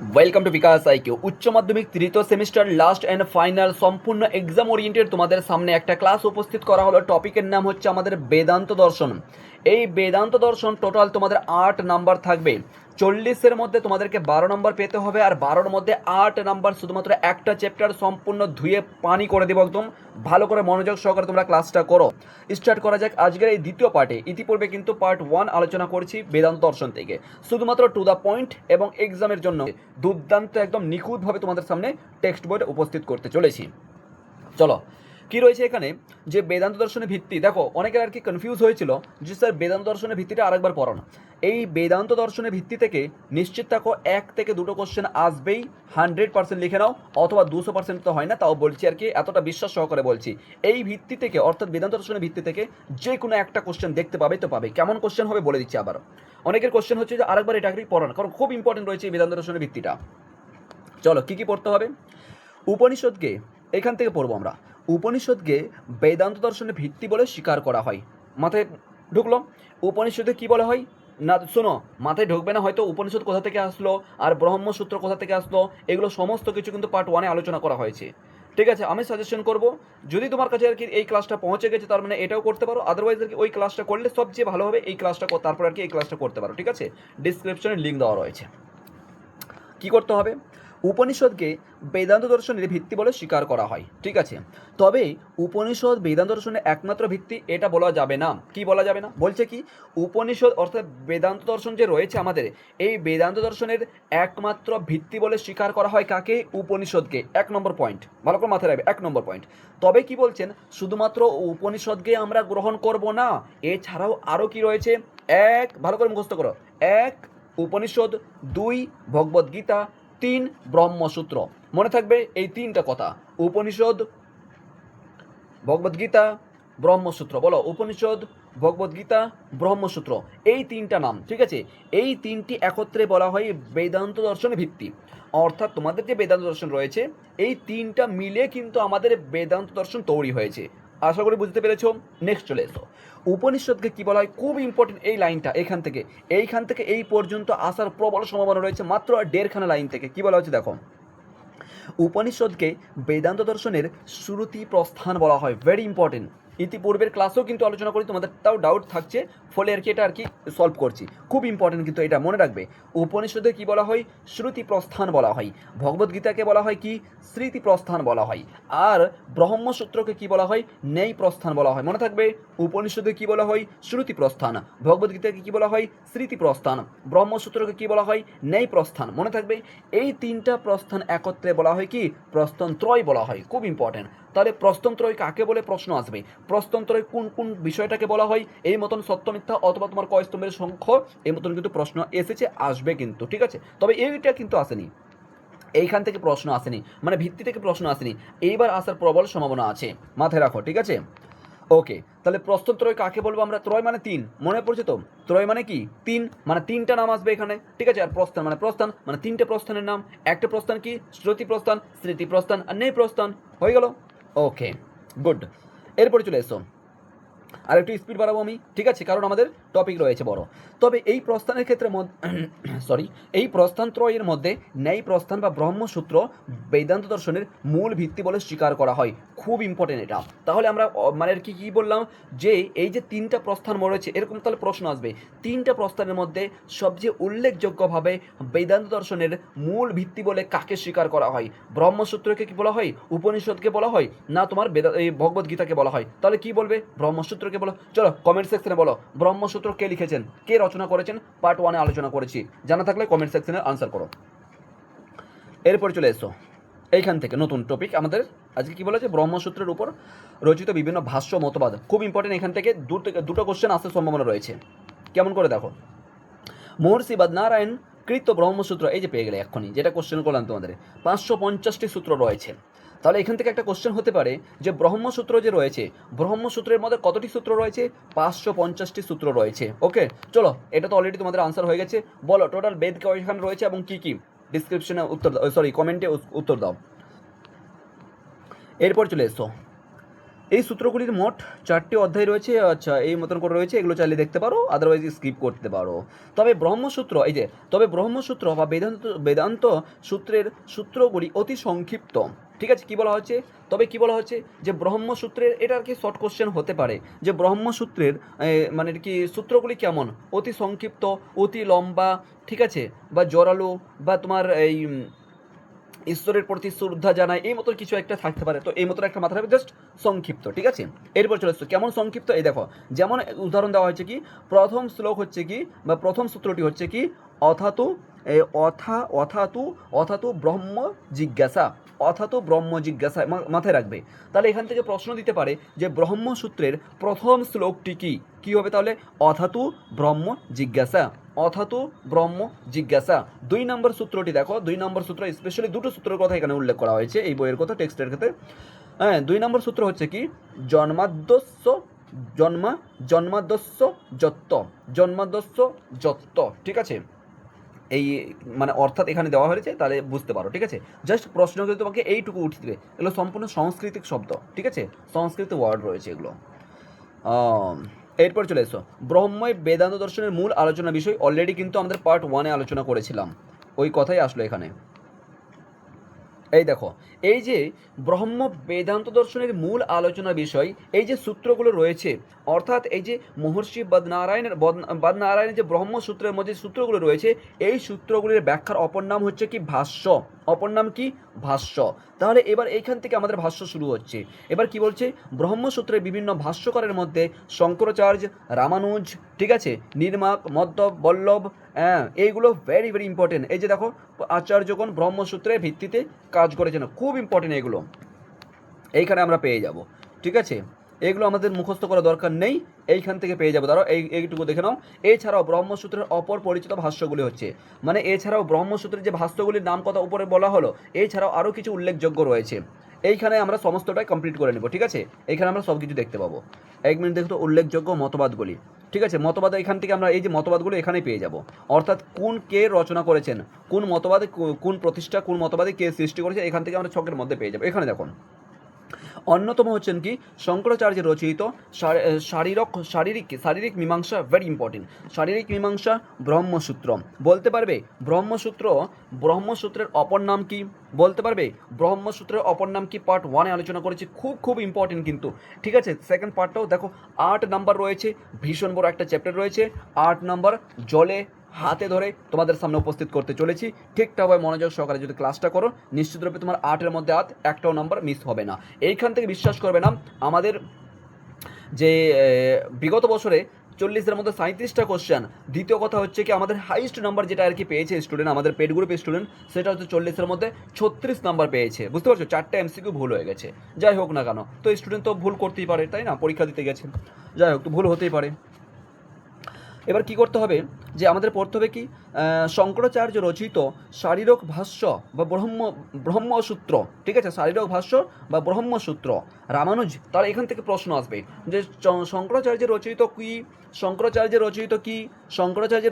Welcome to bKash IQ. উচ্চ মাধ্যমিক তৃতীয় সেমিস্টার লাস্ট অ্যান্ড ফাইনাল সম্পূর্ণ এক্সাম ওরিয়েন্টেড তোমাদের সামনে একটা ক্লাস উপস্থিত করা হলো। টপিকের নাম হচ্ছে আমাদের বেদান্ত দর্শন। এই বেদান্ত দর্শন টোটাল তোমাদের 8 নাম্বার থাকবে। 40-এর মধ্যে তোমাদেরকে 12 নম্বর পেতে হবে, আর 12-র মধ্যে 8 নাম্বার শুধুমাত্র একটা চ্যাপ্টার সম্পূর্ণ ধুয়ে পানি করে দেবো একদম। ভালো করে মনোযোগ সহকারে তোমরা ক্লাসটা করো। স্টার্ট করা যাক আজকের এই দ্বিতীয় পার্টে। ইতিপূর্বে কিন্তু পার্ট 1 আলোচনা করেছি বেদান্ত দর্শন থেকে, শুধুমাত্র টু দ্য পয়েন্ট এবং এক্সামের জন্য দুর্দান্ত একদম নিখুঁতভাবে তোমাদের সামনে টেক্সট বই উপস্থিত করতে চলেছি। চলো, কি রয়েছে এখানে যে বেদান্ত দর্শনের ভিত্তি। দেখো, অনেকের আর কি কনফিউজ হয়েছিল যে স্যার বেদান্ত দর্শনের ভিত্তিটা আরেকবার পড়ো না। এই বেদান্ত দর্শনের ভিত্তি থেকে নিশ্চিত থাকো 1 থেকে 2টো কোশ্চেন আসবেই। 100% লিখে নাও, অথবা 200% তো হয় না, তাও বলছি আর কি, এতটা বিশ্বাস সহকারে বলছি। এই ভিত্তি থেকে অর্থাৎ বেদান্ত দর্শনের ভিত্তি থেকে যে কোনো একটা কোশ্চেন দেখতে পাবে তো পাবে। কেমন কোশ্চেন হবে বলে দিচ্ছি আবার। অনেকের কোশ্চেন হচ্ছে যে আরেকবার এটা কি পড়ো না, কারণ খুব ইম্পর্টেন্ট রয়েছে এই বেদান্ত দর্শনের ভিত্তিটা। চলো, কি কি পড়তে হবে। উপনিষদকে এখান থেকে পড়বো আমরা। উপনিষদকে বেদান্ত দর্শনের ভিত্তি বলে স্বীকার করা হয়। মাথায় ঢুকলো? উপনিষদে কি বলা হয় না, শোনো, মাথায় ঢুকবে না হয়তো উপনিষদ কোথা থেকে আসলো আর ব্রহ্মসূত্র কোথা থেকে আসলো, এগুলো সমস্ত কিছু কিন্তু পার্ট 1-এ আলোচনা করা হয়েছে। ঠিক আছে, আমি সাজেশন করব, যদি তোমার কাছে আর কি এই ক্লাসটা পৌঁছে গেছে তার মানে এটাও করতে পারো, আদারওয়াইজ আর কি ওই ক্লাসটা করলে সবচেয়ে ভালো হবে। এই ক্লাসটা তারপর আর কি এই ক্লাসটা করতে পারো। ঠিক আছে, ডিসক্রিপশনে লিঙ্ক দেওয়া রয়েছে। কি করতে হবে? উপনিষদকে বেদান্ত দর্শনের ভিত্তি বলে স্বীকার করা হয়। ঠিক আছে, তবে উপনিষদ বেদান্ত দর্শনের একমাত্র ভিত্তি এটা বলা যাবে না। কি বলা যাবে না বলছে? কি উপনিষদ অর্থাৎ বেদান্ত দর্শন যে রয়েছে আমাদের, এই বেদান্ত দর্শনের একমাত্র ভিত্তি বলে স্বীকার করা হয় কাকে? উপনিষদকে। 1 নম্বর পয়েন্ট, ভালো করে মাথায় রাখবে, 1 নম্বর পয়েন্ট। তবে কি বলছেন? শুধুমাত্র উপনিষদকে আমরা গ্রহণ করব না, এছাড়াও আরও কি রয়েছে? ভালো করে মুখস্থ করো। 1 উপনিষদ, 2 ভগবদ্গীতা, 3 ব্রহ্মসূত্র। মনে থাকবে এই 3টা কথা, উপনিষদ, ভগবদ্গীতা, ব্রহ্মসূত্র। বলো, উপনিষদ, ভগবদ্গীতা, ব্রহ্মসূত্র, এই 3টা নাম। ঠিক আছে, এই 3টি একত্রে বলা হয় বেদান্ত দর্শনের ভিত্তি। অর্থাৎ তোমাদের যে বেদান্ত দর্শন রয়েছে, এই 3টা মিলে কিন্তু আমাদের বেদান্ত দর্শন তৈরি হয়েছে। আশা করি বুঝতে পেরেছো। নেক্সট চলে এসো। উপনিষদকে কি বলা হয়? খুব ইম্পর্টেন্ট এই লাইনটা। এইখান থেকে এই পর্যন্ত আসার প্রবল সম্ভাবনা রয়েছে, মাত্র 1.5খানা লাইন থেকে। কি বলা হচ্ছে দেখো, উপনিষদকে বেদান্ত দর্শনের শ্রুতি প্রস্থান বলা হয়। Very important. ইতিপূর্বের ক্লাসেও কিন্তু আলোচনা করি, তোমাদের তাও ডাউট থাকছে, ফলে আর কি এটা আর কি সলভ করছি। খুব ইম্পর্টেন্ট কিন্তু এটা মনে রাখবে। উপনিষদে কি বলা হয়? শ্রুতি প্রস্থান বলা হয়। ভগবদ্গীতাকে বলা হয় কি? স্মৃতি প্রস্থান বলা হয়। আর ব্রহ্মসূত্রকে কি বলা হয়? ন্যায় প্রস্থান বলা হয়। মনে থাকবে, উপনিষদে কি বলা হয়? শ্রুতি প্রস্থান। ভগবদ্গীতাকে কি বলা হয়? স্মৃতি প্রস্থান। ব্রহ্মসূত্রকে কি বলা হয়? ন্যায় প্রস্থান। মনে থাকবে, এই 3টা প্রস্থান একত্রে বলা হয় কি? প্রস্থানত্রয় বলা হয়। খুব ইম্পর্টেন্ট। তাহলে প্রস্থানত্রয় কাকে বলে প্রশ্ন আসবে। প্রস্থানত্রয় কোন কোন বিষয়টাকে বলা হয়, এই মতন সত্য মিথ্যা অথবা তোমার কয় স্তম্ভের সংখ্য, এই মতন কিন্তু প্রশ্ন এসেছে, আসবে কিন্তু। ঠিক আছে, তবে এইটা কিন্তু আসেনি, এইখান থেকে প্রশ্ন আসেনি, মানে ভিত্তি থেকে প্রশ্ন আসেনি। এইবার আসার প্রবল সম্ভাবনা আছে, মাথায় রাখো। ঠিক আছে, ওকে। তাহলে প্রস্থানত্রয় কাকে বলবো আমরা? ত্রয় মানে 3, মনে পড়ছে তো? ত্রয় মানে কি? 3, মানে 3টা নাম আসবে এখানে। ঠিক আছে, আর প্রস্থান মানে 3টে প্রস্থানের নাম। একটা প্রস্থান কি? শ্রুতি প্রস্থান, স্মৃতি প্রস্থান আর ন্যায় প্রস্থান। হয়ে গেল? ওকে, গুড। এরপরে চলে এসো, আর একটু স্পিড বাড়াবো আমি। ঠিক আছে, কারণ আমাদের টপিক রয়েছে বড়। তবে এই প্রস্থানের ক্ষেত্রে এই প্রস্থানত্রয়ের মধ্যে ন্যায় প্রস্থান বা ব্রহ্মসূত্র বেদান্ত দর্শনের মূল ভিত্তি বলে স্বীকার করা হয়। খুব ইম্পর্টেন্ট এটা। তাহলে আমরা মানে কি কি বললাম, যে এই যে 3টা প্রস্থান রয়েছে, এরকম তাহলে প্রশ্ন আসবে। 3টা প্রস্থানের মধ্যে সবচেয়ে উল্লেখযোগ্যভাবে বেদান্ত দর্শনের মূল ভিত্তি বলে কাকে স্বীকার করা হয়? ব্রহ্মসূত্রকে কি বলা হয়? উপনিষদকে বলা হয়, না তোমার এই ভগবদ্গীতাকে বলা হয়? তাহলে কি বলবে? ব্রহ্মসূত্রকে বলো। চলো কমেন্ট সেকশনে বলো, ব্রহ্মসূত্র কে লিখেছেন, কে রচনা করেছেন? পার্ট 1-এ আলোচনা করেছি, জানা থাকলে কমেন্ট সেকশনে আনসার করো। এরপর চলে এসো, এইখান থেকে নতুন টপিক আমাদের আজকে কি বলেছে? ব্রহ্মসূত্রের উপর রচিত বিভিন্ন ভাষ্য মতবাদ। খুব ইম্পর্টেন্ট, এখান থেকে দুটো কোশ্চেন আসার সম্ভাবনা রয়েছে। কেমন করে দেখো, মহর্ষি বাদনারায়ণ কৃত ব্রহ্মসূত্র, এই যে পেয়ে গেলে এক্ষুনি, যেটা কোশ্চেন করলাম তোমাদের, 550টি সূত্র রয়েছে। তাহলে এখান থেকে একটা কোশ্চেন হতে পারে যে ব্রহ্মসূত্র যে রয়েছে, ব্রহ্মসূত্রের মধ্যে কতটি সূত্র রয়েছে? 550টি সূত্র রয়েছে। ওকে, চলো, এটা তো অলরেডি তোমাদের আনসার হয়ে গেছে। বলো টোটাল বেদ কয়খান রয়েছে এবং কি কি? ডিসক্রিপশনে উত্তর দাও, সরি কমেন্টে উত্তর দাও। এরপর চলে এসো, এই সূত্রগুলির মোট 4টি অধ্যায় রয়েছে। আচ্ছা, এই মতন করে রয়েছে, এগুলো চাইলে দেখতে পারো, আদারওয়াইজ স্কিপ করতে পারো। তবে ব্রহ্মসূত্র ব্রহ্মসূত্র বা বেদান্ত সূত্রের সূত্রগুলি অতি সংক্ষিপ্ত। ঠিক আছে, কি বলা হচ্ছে, তবে কি বলা হচ্ছে যে ব্রহ্মসূত্রের, এটা আর কি শর্ট কোশ্চেন হতে পারে, যে ব্রহ্মসূত্রের মানে কি সূত্রগুলি কেমন, অতি সংক্ষিপ্ত, অতি লম্বা, ঠিক আছে, বা জোরালো, বা তোমার এই ঈশ্বরের প্রতি শ্রদ্ধা জানায়, এই মতন কিছু একটা থাকতে পারে। তো এই মতন একটা মাথা রাখবে, জাস্ট সংক্ষিপ্ত। ঠিক আছে, এরপর চলে আসছো কেমন সংক্ষিপ্ত। এই দেখো, যেমন উদাহরণ দেওয়া হয়েছে কি, প্রথম শ্লোক হচ্ছে কি, বা প্রথম সূত্রটি হচ্ছে কি, অথাতু অথাতু ব্রহ্ম জিজ্ঞাসা, অথাতু ব্রহ্ম জিজ্ঞাসা মাথায় রাখবে। তাহলে এখান থেকে প্রশ্ন দিতে পারে যে ব্রহ্মসূত্রের প্রথম শ্লোকটি কি হবে, তাহলে অথাতু ব্রহ্ম জিজ্ঞাসা, অথাতু ব্রহ্ম জিজ্ঞাসা। 2 নম্বর সূত্রটি দেখো, 2 নম্বর সূত্র, স্পেশালি দুটো সূত্রের কথা এখানে উল্লেখ করা হয়েছে এই বইয়ের কথা, টেক্সটের ক্ষেত্রে। হ্যাঁ, 2 নম্বর সূত্র হচ্ছে কি, জন্মাদ্যস্য জন্মাদ্যস্য যত্ত, জন্মাদ্যস্য যত্ত। ঠিক আছে, এই মানে অর্থাৎ এখানে দেওয়া হয়েছে, তাহলে বুঝতে পারো। ঠিক আছে, জাস্ট প্রশ্ন যদি তোমাকে এইটুকু উঠিয়ে দেবে, এগুলো সম্পূর্ণ সাংস্কৃতিক শব্দ। ঠিক আছে, সংস্কৃত ওয়ার্ড রয়েছে এগুলো। এরপর চলে এসো, ব্রহ্মই বেদান্ত দর্শনের মূল আলোচনা বিষয়। অলরেডি কিন্তু আমাদের পার্ট 1-এ আলোচনা করেছিলাম, ওই কথাই আসলো এখানে। এই দেখো, এই যে ব্রহ্ম বেদান্ত দর্শনের মূল আলোচনা বিষয়, এই যে সূত্রগুলো রয়েছে, অর্থাৎ এই যে মহর্ষি বদনারায়ণের যে ব্রহ্মসূত্রের মধ্যে সূত্রগুলো রয়েছে, এই সূত্রগুলির ব্যাখ্যার অপর নাম হচ্ছে কি, ভাষ্য। অপর নাম কি, ভাষ্য। তাহলে এবার এইখান থেকে আমাদের ভাষ্য শুরু হচ্ছে। এবার কি বলছে, ব্রহ্মসূত্রের বিভিন্ন ভাষ্যকারের মধ্যে শঙ্করাচার্য, রামানুজ, ঠিক আছে, নির্মাক, মধ্ব, বল্লভ, এইগুলো ভেরি ভেরি ইম্পর্টেন্ট। এই যে দেখো, আচার্যগণ ব্রহ্মসূত্রের ভিত্তিতে কাজ করেছেন, খুব ইম্পর্টেন্ট এগুলো, এইখানে আমরা পেয়ে যাব। ঠিক আছে, এগুলো আমাদের মুখস্থ করা দরকার নেই, এইখান থেকে পেয়ে যাবো। ধরো এইটুকু দেখে নাও। এছাড়াও ব্রহ্মসূত্রের অপর পরিচিত ভাষ্যগুলি হচ্ছে, মানে এছাড়াও ব্রহ্মসূত্রের যে ভাষ্যগুলির নাম কথা উপরে বলা হলো, এছাড়াও আরও কিছু উল্লেখযোগ্য রয়েছে। এইখানে আমরা সমস্তটাই কমপ্লিট করে নেব। ঠিক আছে, এইখানে আমরা সব কিছু দেখতে পাবো। 1 মিনিট দেখো তো, উল্লেখযোগ্য মতবাদগুলি। ঠিক আছে, মতবাদ এখান থেকে আমরা এই যে মতবাদগুলো এখানেই পেয়ে যাব, অর্থাৎ কে রচনা করেছেন, কোন মতবাদে কোন প্রতিষ্ঠা, কোন মতবাদে কে সৃষ্টি করেছে, এখান থেকে আমরা ছকের মধ্যে পেয়ে যাবো। এখানে দেখুন, অন্যতম হচ্ছেন কি, শঙ্করাচার্যের রচিত শারীরিক মীমাংসা, ভেরি ইম্পর্টেন্ট, শারীরিক মীমাংসা ব্রহ্মসূত্র। বলতে পারবে ব্রহ্মসূত্রের অপর নাম কি, বলতে পারবে ব্রহ্মসূত্রের অপর নাম কি, পার্ট 1-এ আলোচনা করেছি, খুব খুব ইম্পর্টেন্ট কিন্তু। ঠিক আছে, সেকেন্ড পার্টটাও দেখো, 8 নাম্বার রয়েছে, ভীষণ বড় একটা চ্যাপ্টার রয়েছে। 8 নাম্বার জলে হাতে ধরে তোমাদের সামনে উপস্থিত করতে চলেছি। ঠিকঠাকভাবে মনোযোগ সহকারে যদি ক্লাসটা করো, নিশ্চিতরূপে তোমার 8-এর মধ্যে একটাও নাম্বার মিস হবে না। এইখান থেকে বিশ্বাস করবে না, আমাদের যে বিগত বছরে 40-এর মধ্যে 37টা কোশ্চেন। দ্বিতীয় কথা হচ্ছে কি, আমাদের হাইস্ট নাম্বার যেটা আর কি পেয়েছে স্টুডেন্ট, আমাদের পেড গ্রুপের স্টুডেন্ট, সেটা হচ্ছে 40-এর মধ্যে 36 নাম্বার পেয়েছে। বুঝতে পারছো, 4টে এমসিকিউ ভুল হয়ে গেছে। যাই হোক না কেন, তো স্টুডেন্ট তো ভুল করতেই পারে, তাই না, পরীক্ষা দিতে গেছে, যাই হোক, তো ভুল হতেই পারে। এবার কি করতে হবে, যে আমাদের পড়তে হবে কি, শঙ্করাচার্য রচিত শারীরক ভাষ্য বা ব্রহ্মসূত্র। ঠিক আছে, শারীরক ভাষ্য বা ব্রহ্মসূত্র, রামানুজ। তাহলে এখান থেকে প্রশ্ন আসবে যে শঙ্করাচার্যের রচিত কি, শঙ্করাচার্যের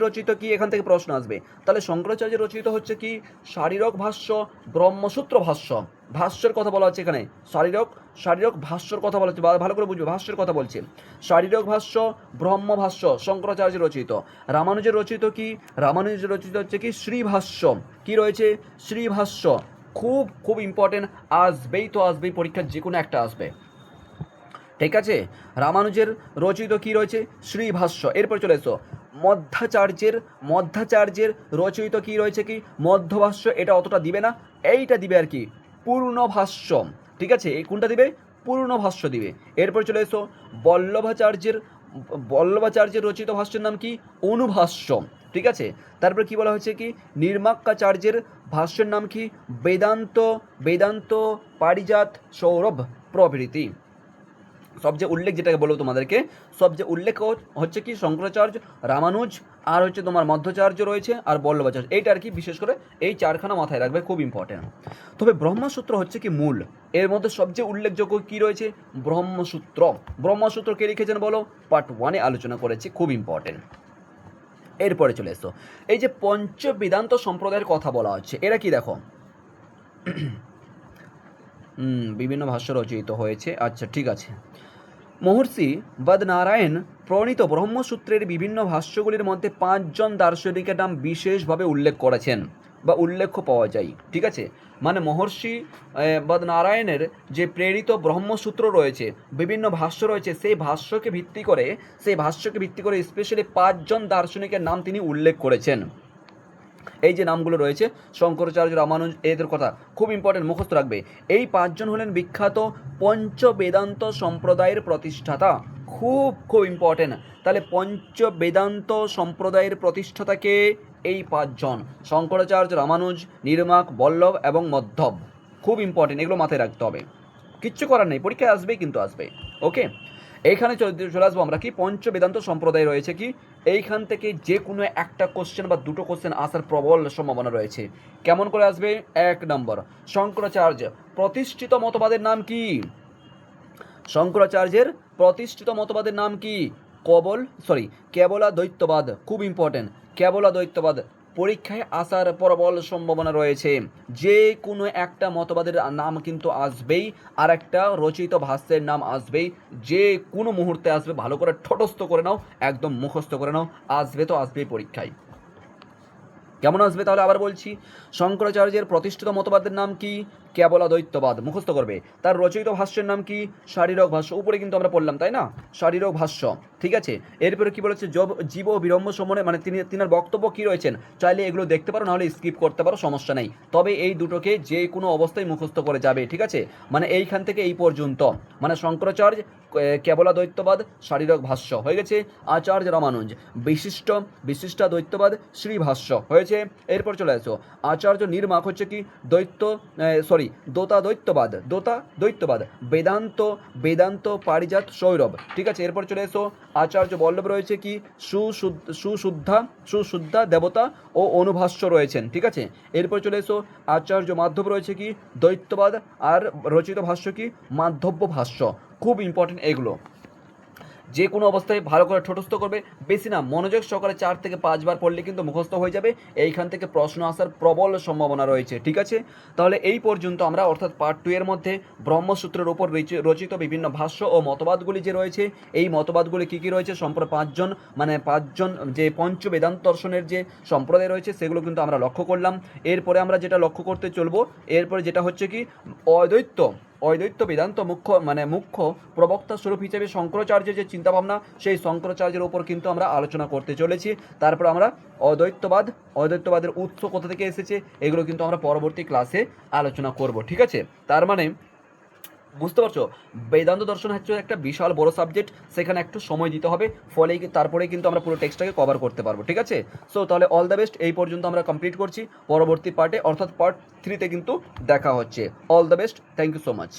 রচিত কি, এখান থেকে প্রশ্ন আসবে। তাহলে শঙ্করাচার্যের রচিত হচ্ছে কি, শারীরক ভাষ্য, ব্রহ্মসূত্র ভাষ্য। ভাষ্যের কথা বলা হচ্ছে এখানে, শারীরক ভাষ্যর কথা বলা হচ্ছে, ভালো করে বুঝবে, ভাষ্যের কথা বলছে। শারীরক ভাষ্য, ব্রহ্ম ভাষ্য, শঙ্করাচার্যের রচিত। রামানুজের রচিত কি, রামানুজের রচিত হচ্ছে কি, শ্রীভাষ্য। কি রয়েছে, শ্রীভাষ্য। খুব খুব ইম্পর্টেন্ট, আসবেই পরীক্ষার যে কোনো একটা আসবে। ঠিক আছে, রামানুজের রচিত কি রয়েছে, শ্রীভাষ্য। এরপর চলে এসো, মধ্যাচার্যের রচিত কি রয়েছে, কি, মধ্যভাষ্য। এটা অতটা দিবে না, এইটা দিবে আর কি, পূর্ণ ভাষ্য। ঠিক আছে, এই কোনটা দিবে, পূর্ণ ভাষ্য দিবে। এরপর চলে এসো, বল্লভাচার্যের রচিত ভাষ্যের নাম কি, অনুভাষ্য। ঠিক আছে, তারপর কি বলা হয়েছে কি, নির্মাকাচার্যের ভাষ্যের নাম কি, বেদান্ত পারিজাত সৌরভ প্রভৃতি। সবচেয়ে উল্লেখ যেটাকে বলবো তোমাদেরকে, সবচেয়ে উল্লেখ হচ্ছে কি, শঙ্করাচার্য, রামানুজ, আর হচ্ছে তোমার মধ্যাচার্য রয়েছে, আর বল্লভাচার্য। এইটা আর কি, বিশেষ করে এই 4খানা মাথায় রাখবে, খুব ইম্পর্টেন্ট। তবে ব্রহ্মসূত্র হচ্ছে কি মূল, এর মধ্যে সবচেয়ে উল্লেখযোগ্য কি রয়েছে, ব্রহ্মসূত্র কে লিখেছেন বলো, পার্ট 1-এ আলোচনা করেছি, খুব ইম্পর্টেন্ট। এরপরে চলে এসো, এই যে পঞ্চবেদান্ত সম্প্রদায়ের কথা বলা হচ্ছে, এরা কি দেখো, বিভিন্ন ভাষ্য রচিত হয়েছে, আচ্ছা ঠিক আছে। মহর্ষি বদনারায়ণ প্রণীত ব্রহ্মসূত্রের বিভিন্ন ভাষ্যগুলির মধ্যে 5জন দার্শনিকের নাম বিশেষভাবে উল্লেখ করেছেন বা উল্লেখ পাওয়া যায়, ঠিক আছে। মানে মহর্ষি বদনারায়ণের যে প্রেরিত ব্রহ্মসূত্র রয়েছে, বিভিন্ন ভাষ্য রয়েছে, সেই ভাষ্যকে ভিত্তি করে স্পেশালি 5জন দার্শনিকের নাম তিনি উল্লেখ করেছেন। এই যে নামগুলো রয়েছে শঙ্করাচার্য, রামানুজ, এদের কথা খুব ইম্পর্টেন্ট, মুখস্থ রাখবে। এই 5জন হলেন বিখ্যাত পঞ্চ বেদান্ত সম্প্রদায়ের প্রতিষ্ঠাতা। খুব খুব ইম্পর্টেন্ট। তাহলে পঞ্চ বেদান্ত সম্প্রদায়ের প্রতিষ্ঠাতাকে এই 5জন: শঙ্করাচার্য, রামানুজ, নির্মাক, বল্লভ এবং মধ্বব। খুব ইম্পর্টেন্ট, এগুলো মাথায় রাখতে হবে। কিচ্ছু করার নেই, পরীক্ষায় আসবেই কিন্তু আসবে। ওকে, এইখানে চলে আসবো আমরা কি পঞ্চ বেদান্ত সম্প্রদায় রয়েছে কি, এইখান থেকে যে কোনো একটা কোশ্চেন বা দুটো কোশ্চেন আসার প্রবল সম্ভাবনা রয়েছে। কেমন করে আসবে? 1 নম্বর, শঙ্করাচার্য প্রতিষ্ঠিত মতবাদের নাম কি? শঙ্করাচার্যের প্রতিষ্ঠিত মতবাদের নাম কি? কেবলাদ্বৈতবাদ। খুব ইম্পর্টেন্ট, কেবলাদ্বৈতবাদ পরীক্ষায় আসার প্রবল সম্ভাবনা রয়েছে। যে কোনো একটা মতবাদের নাম কিন্তু আসবেই, আর একটা রচিত ভাষ্যের নাম আসবেই, যে কোনো মুহূর্তে আসবে। ভালো করে ঠোঁটস্থ করে নাও, একদম মুখস্থ করে নাও, আসবে তো আসবেই পরীক্ষায়। কেমন আসবে তাহলে আবার বলছি, শঙ্করাচার্যের প্রতিষ্ঠিত মতবাদের নাম কি? কেবলাদ্বৈতবাদ, মুখস্থ করবে। তার রচিত ভাষ্যের নাম কি? শারীরক ভাষ্য। উপরে কিন্তু আমরা পড়লাম, তাই না? শারীরক ভাষ্য, ঠিক আছে। এরপরে কি বলেছে? জীব ও বিরম্ভ সমনে, মানে তিনার বক্তব্য কি রয়েছেন, চাইলে এগুলো দেখতে পারো, নাহলে স্কিপ করতে পারো, সমস্যা নেই। তবে এই দুটোকে যে কোনো অবস্থায় মুখস্থ করে যাবে, ঠিক আছে। মানে এইখান থেকে এই পর্যন্ত, মানে শঙ্করাচার্য কেবলাদ্বৈতবাদ শারীরক ভাষ্য হয়ে গেছে। আচার্য রামানুজ বিশিষ্টাদ্বৈতবাদ শ্রীভাষ্য হয়েছে। এরপর চলে আসো আচার্য নির্মাক হচ্ছে কি দ্বৈতবাদ বেদান্ত পারিজাত সৌরভ, ঠিক আছে। এরপর চলে এসো আচার্য বল্লভ রয়েছে কি সুশুদ্ধা দেবতা ও অনুভাষ্য রয়েছেন, ঠিক আছে। এরপর চলে এসো আচার্য মাধব রয়েছে কি দ্বৈতবাদ, আর রচিত ভাষ্য কি মাধব্য ভাষ্য। খুব ইম্পর্টেন্ট এগুলো, যে কোনো অবস্থায় ভালো করে ঠোঁটস্থ করবে, বেশি না, মনোযোগ সহকারে 4 থেকে 5 বার পড়লে কিন্তু মুখস্থ হয়ে যাবে। এইখান থেকে প্রশ্ন আসার প্রবল সম্ভাবনা রয়েছে, ঠিক আছে। তাহলে এই পর্যন্ত আমরা, অর্থাৎ পার্ট 2 এর মধ্যে ব্রহ্মসূত্রের উপর রচিত বিভিন্ন ভাষ্য ও মতবাদগুলি যে রয়েছে, এই মতবাদগুলি কী কী রয়েছে, সম্পর্কে 5জন যে পঞ্চ বেদান্ত দর্শনের যে সম্প্রদায় রয়েছে সেগুলো কিন্তু আমরা লক্ষ্য করলাম। এরপরে আমরা যেটা লক্ষ্য করতে চলবো, এরপরে যেটা হচ্ছে কি অদ্বৈত বেদান্ত মুখ্য প্রবক্তা স্বরূপ হিসেবে শঙ্করাচার্যের যে চিন্তাভাবনা, সেই শঙ্করাচার্যের উপর কিন্তু আমরা আলোচনা করতে চলেছি। তারপর আমরা অদ্বৈতবাদের উৎস কোথা থেকে এসেছে, এগুলো কিন্তু আমরা পরবর্তী ক্লাসে আলোচনা করব, ঠিক আছে। তার মানে বুঝতে পারছো, বেদান্ত দর্শন হচ্ছে একটা বিশাল বড় সাবজেক্ট, সেখানে একটু সময় দিতে হবে, ফলে তারপরে কিন্তু আমরা পুরো টেক্সটটাকে কভার করতে পারবো, ঠিক আছে। সো তাহলে অল দ্য বেস্ট, এই পর্যন্ত আমরা কমপ্লিট করছি। পরবর্তী পার্টে অর্থাৎ পার্ট 3-তে কিন্তু দেখা হচ্ছে। All the best, thank you so much.